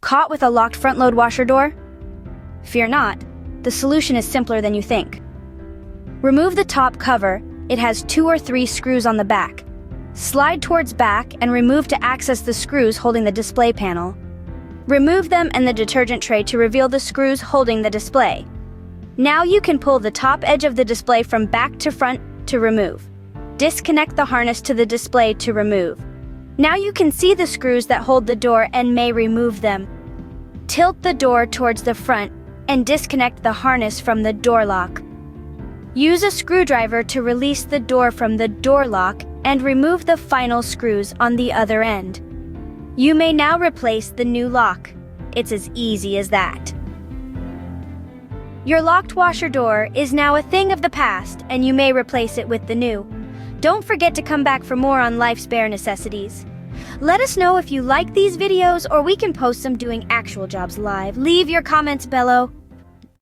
Caught with a locked front-load washer door? Fear not, the solution is simpler than you think. Remove the top cover. It has 2 or 3 screws on the back. Slide towards back and remove to access the screws holding the display panel. Remove them and the detergent tray to reveal the screws holding the display. Now you can pull the top edge of the display from back to front to remove. Disconnect the harness to the display to remove. Now you can see the screws that hold the door and may remove them. Tilt the door towards the front and disconnect the harness from the door lock. Use a screwdriver to release the door from the door lock and remove the final screws on the other end. You may now replace the new lock. It's as easy as that. Your locked washer door is now a thing of the past, and you may replace it with the new. Don't forget to come back for more on life's bare necessities. Let us know if you like these videos, or we can post some doing actual jobs live. Leave your comments below.